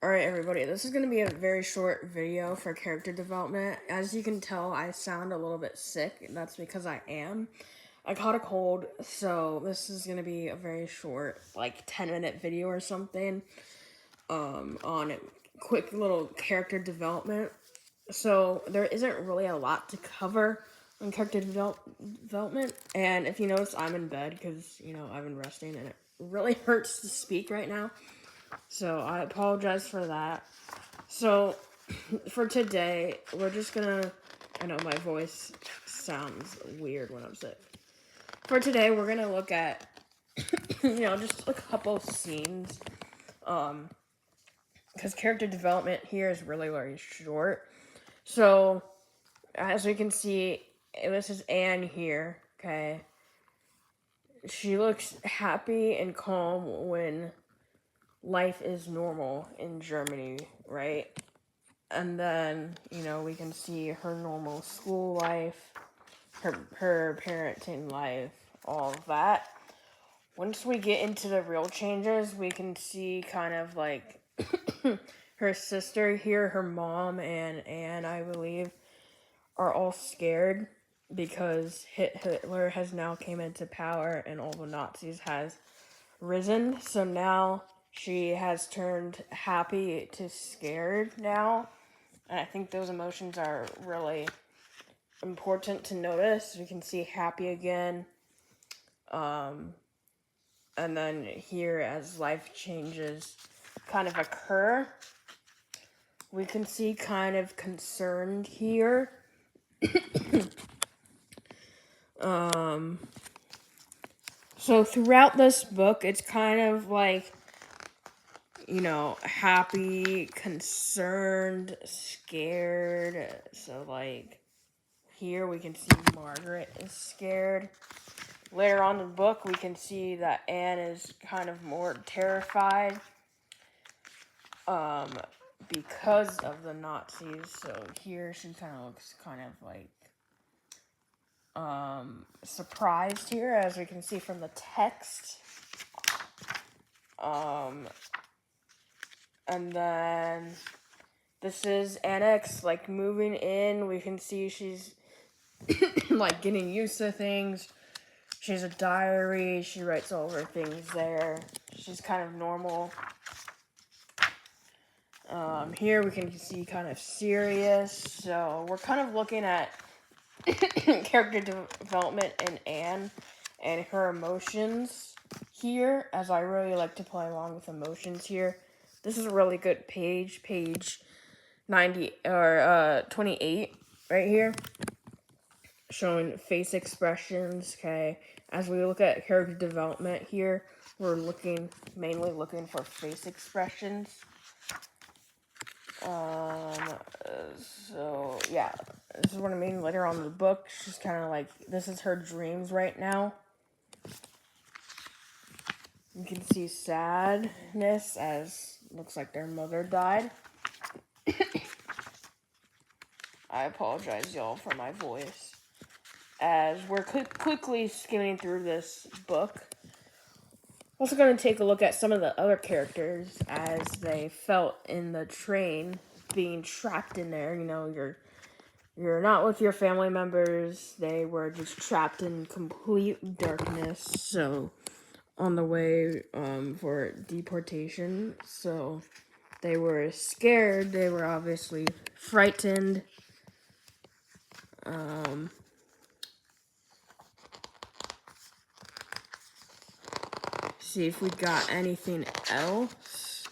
Alright, everybody, this is going to be a very short video for character development. As you can tell, I sound a little bit sick, and that's because I am. I caught a cold, so this is going to be a very short, like 10-minute video or something, on quick little character development. So there isn't really a lot to cover on character development, and if you notice, I'm in bed because, I've been resting, and it really hurts to speak right now. So I apologize for that. So for today, we're just gonna, I know my voice sounds weird when I'm sick. For today, we're gonna look at, just a couple scenes, because character development here is really very short. So, as we can see, this is Anne here, okay? She looks happy and calm when life is normal in Germany, right? And then, we can see her normal school life, her parenting life, all of that. Once we get into the real changes, we can see kind of like her sister here, her mom, and Anne, I believe, are all scared because Hitler has now came into power and all the Nazis has risen. So now she has turned happy to scared now. And I think those emotions are really important to notice. We can see happy again. And then here, as life changes kind of occur, we can see kind of concerned here. So throughout this book, it's kind of like, happy, concerned, scared. So, like, here we can see Margaret is scared. Later on in the book, we can see that Anne is kind of more terrified because of the Nazis. So here she kind of looks kind of like surprised here, as we can see from the text. And then this is Annex, like, moving in. We can see she's like getting used to things. She has a diary. She writes all of her things there. She's kind of normal. Here we can see kind of serious. So we're kind of looking at character development in Anne and her emotions here, as I really like to play along with emotions here. This is a really good page 90 or 28 right here, showing face expressions. Okay, as we look at character development here, we're mainly looking for face expressions. So yeah, this is what I mean later on in the book. She's kind of like, this is her dreams right now. You can see sadness, as looks like their mother died. I apologize, y'all, for my voice. As we're quickly skimming through this book, also going to take a look at some of the other characters as they felt in the train, being trapped in there. You're not with your family members. They were just trapped in complete darkness. So on the way for deportation. So they were scared. They were obviously frightened. See if we got anything else.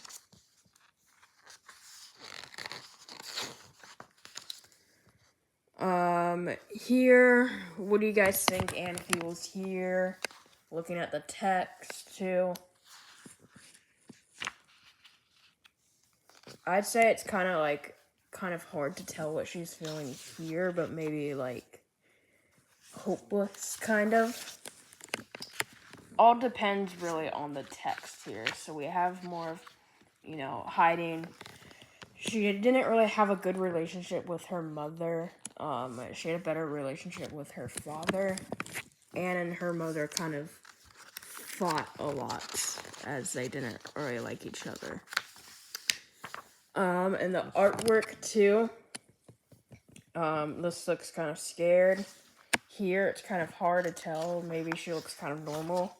Here, what do you guys think Anne feels here? Looking at the text, too. I'd say it's kind of hard to tell what she's feeling here, but maybe, like, hopeless, kind of. All depends really on the text here. So we have more of, hiding. She didn't really have a good relationship with her mother. She had a better relationship with her father. Anne and her mother kind of fought a lot, as they didn't really like each other. And the artwork too. This looks kind of scared. Here, it's kind of hard to tell. Maybe she looks kind of normal.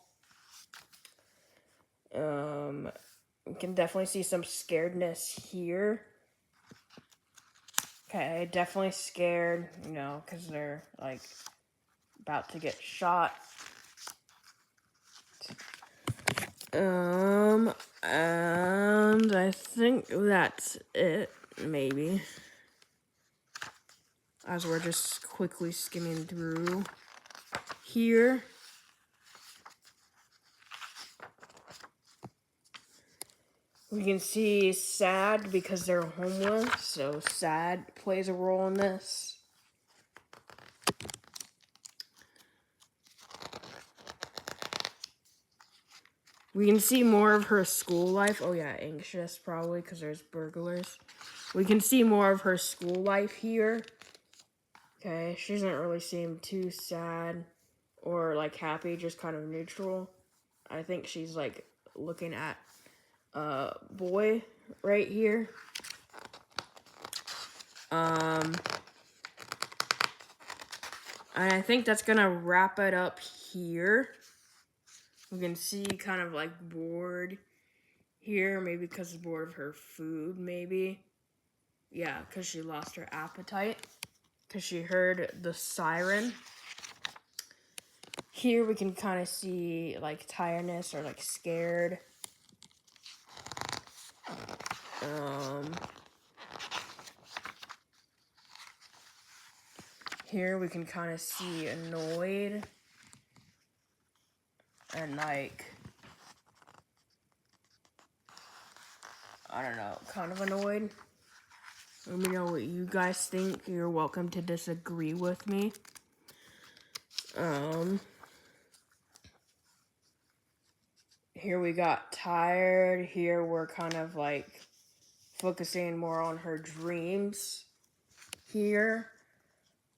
You can definitely see some scaredness here. Okay, definitely scared, you know, because they're, like, about to get shot. And I think that's it, maybe. As we're just quickly skimming through here. We can see sad because they're homeless, so sad plays a role in this. We can see more of her school life. Oh yeah, anxious probably because there's burglars. We can see more of her school life here. Okay, she doesn't really seem too sad or like happy, just kind of neutral. I think she's like looking at a boy right here. And I think that's gonna wrap it up here. We can see kind of like bored here, maybe because of bored of her food, maybe. Yeah, because she lost her appetite, because she heard the siren. Here we can kind of see like tiredness or like scared. Here we can kind of see annoyed and like, I don't know, kind of annoyed. Let me know what you guys think. You're welcome to disagree with me. Here we got tired. Here we're kind of like focusing more on her dreams. Here,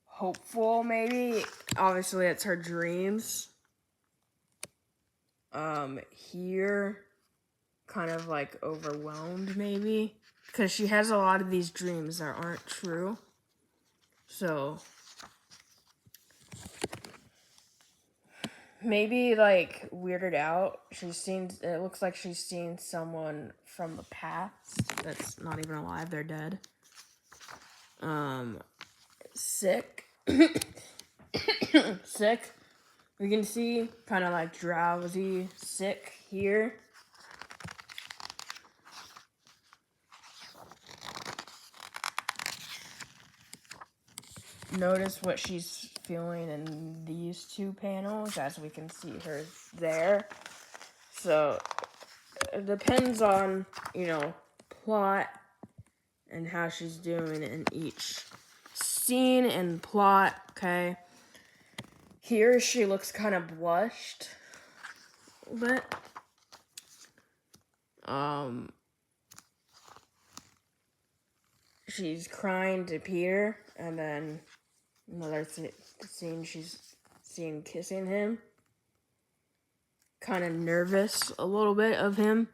hopeful maybe. Obviously, it's her dreams. Here, kind of like overwhelmed maybe. Because she has a lot of these dreams that aren't true. So, maybe like weirded out. It looks like she's seen someone from the past that's not even alive, they're dead. Sick. Sick. We can see kind of like drowsy, sick here. Notice what she's feeling in these two panels, as we can see her there. So, it depends on, you know, plot and how she's doing in each scene and plot, okay? Here, she looks kind of blushed a little bit. She's crying to Peter, and then another scene she's seen kissing him. Kind of nervous a little bit of him.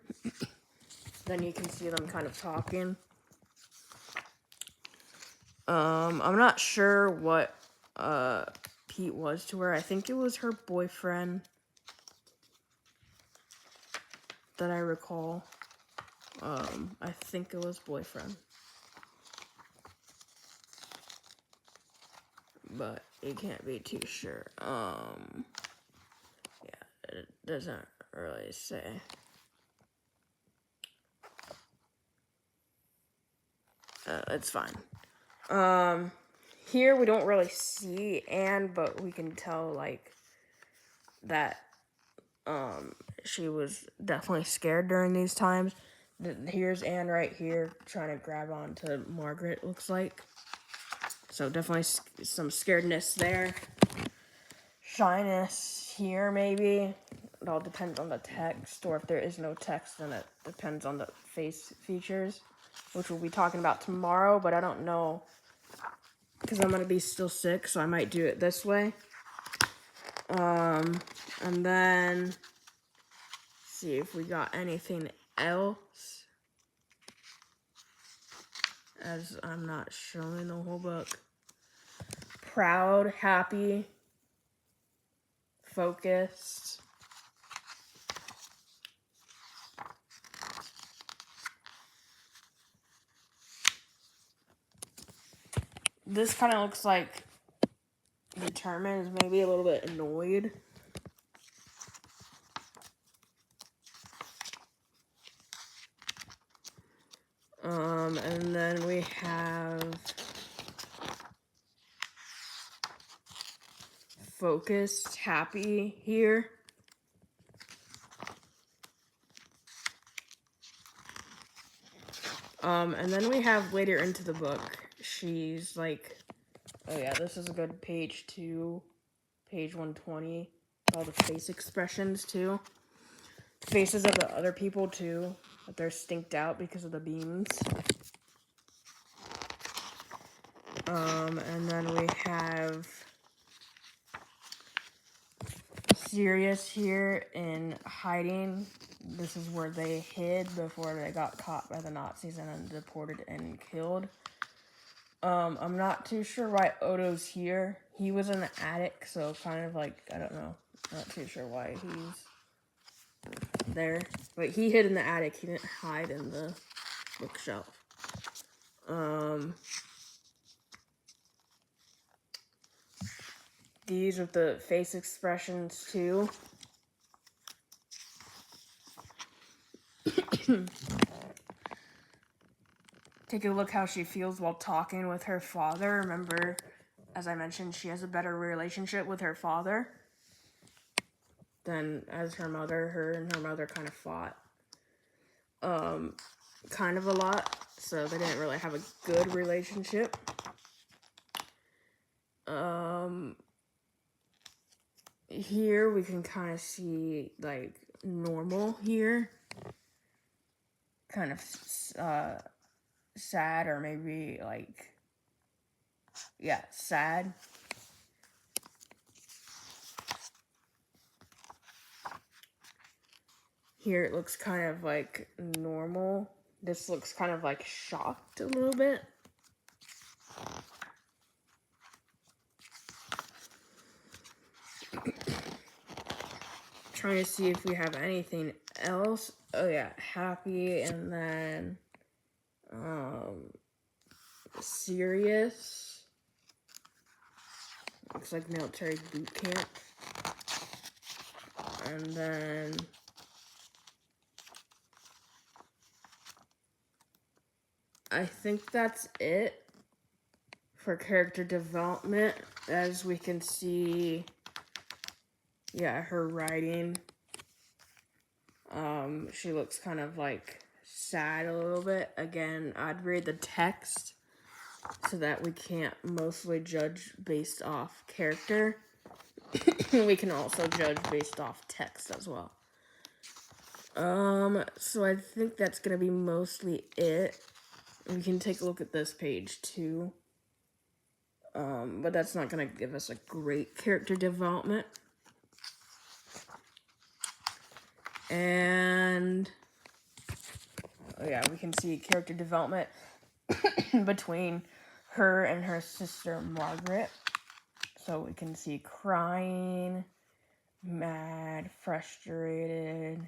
Then you can see them kind of talking. I'm not sure what Pete was to her. I think it was her boyfriend that I recall. I think it was boyfriend. But you can't be too sure. Yeah, it doesn't really say. It's fine. Here we don't really see Anne, but we can tell, like, that, she was definitely scared during these times. Here's Anne right here trying to grab onto Margaret, looks like. So definitely some scaredness there. Shyness here, maybe. It all depends on the text, or if there is no text, then it depends on the face features, which we'll be talking about tomorrow, but I don't know, because I'm going to be still sick, so I might do it this way. And then, see if we got anything else. as I'm not showing the whole book. Proud, happy, focused. This kind of looks like determined, maybe a little bit annoyed. And then we have focused, happy here. And then we have later into the book, she's like, oh yeah, this is a good page 2, page 120, all the face expressions too. Faces of the other people too, but they're stinked out because of the beams. And then we have Sirius here in hiding. This is where they hid before they got caught by the Nazis and then deported and killed. I'm not too sure why Odo's here. He was in the attic, so kind of like, I don't know. Not too sure why he's there. But he hid in the attic. He didn't hide in the bookshelf. These with the face expressions too. Take a look how she feels while talking with her father. Remember, as I mentioned, she has a better relationship with her father than as her mother. Her and her mother kind of fought kind of a lot, so they didn't really have a good relationship. Here we can kind of see like normal here, kind of sad, or maybe like, yeah, sad. Here it looks kind of like normal. This looks kind of like shocked a little bit. Trying to see if we have anything else. Oh yeah, happy, and then serious. Looks like military boot camp. And then I think that's it for character development. As we can see, yeah, her writing. She looks kind of like sad a little bit. Again, I'd read the text so that we can't mostly judge based off character. We can also judge based off text as well. So I think that's gonna be mostly it. We can take a look at this page too. But that's not gonna give us a great character development. And oh yeah, we can see character development between her and her sister Margaret. So we can see crying, mad, frustrated,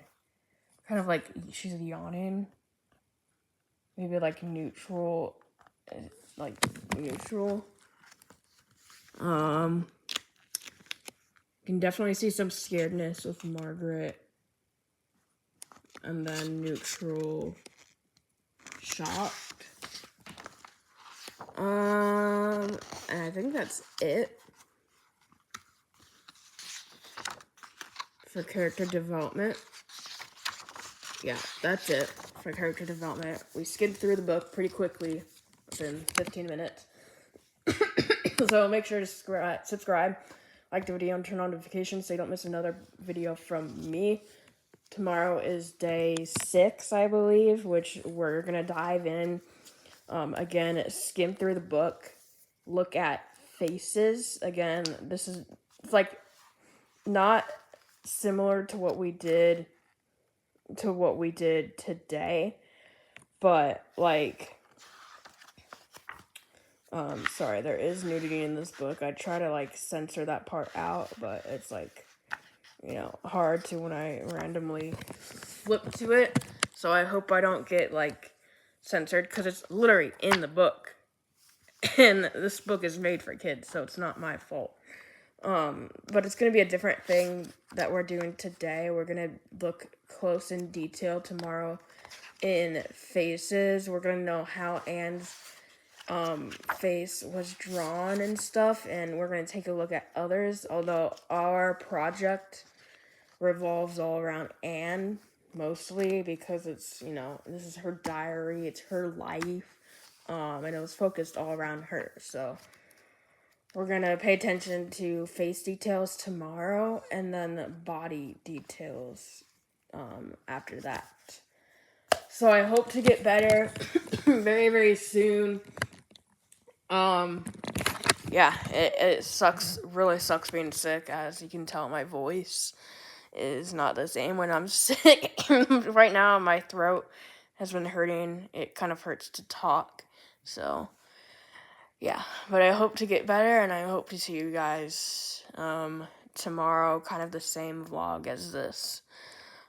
kind of like she's yawning. Maybe like neutral, like neutral. You can definitely see some scaredness with Margaret. And then neutral, shocked. And I think that's it for character development. Yeah, that's it for character development. We skimmed through the book pretty quickly, within 15 minutes. So make sure to subscribe, like the video, and turn on notifications so you don't miss another video from me. Tomorrow is day 6, I believe, which we're going to dive in. Again, skim through the book, look at faces. Again, this is, it's like not similar to what we did today, but like Sorry, there is nudity in this book. I try to like censor that part out, but it's like, hard to when I randomly flip to it. So I hope I don't get like censored because it's literally in the book. And this book is made for kids, so it's not my fault. But it's going to be a different thing that we're doing today. We're going to look close in detail tomorrow in faces. We're going to know how Anne's face was drawn and stuff, and we're going to take a look at others, although our project revolves all around Anne, mostly, because it's, this is her diary, it's her life, and it was focused all around her, so we're going to pay attention to face details tomorrow, and then body details, after that. So I hope to get better very, very soon. Yeah, it sucks, really sucks being sick, as you can tell my voice is not the same when I'm sick. Right now, my throat has been hurting. It kind of hurts to talk, so, yeah. But I hope to get better, and I hope to see you guys, tomorrow, kind of the same vlog as this.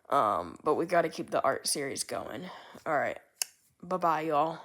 But we gotta keep the art series going. Alright, bye-bye, y'all.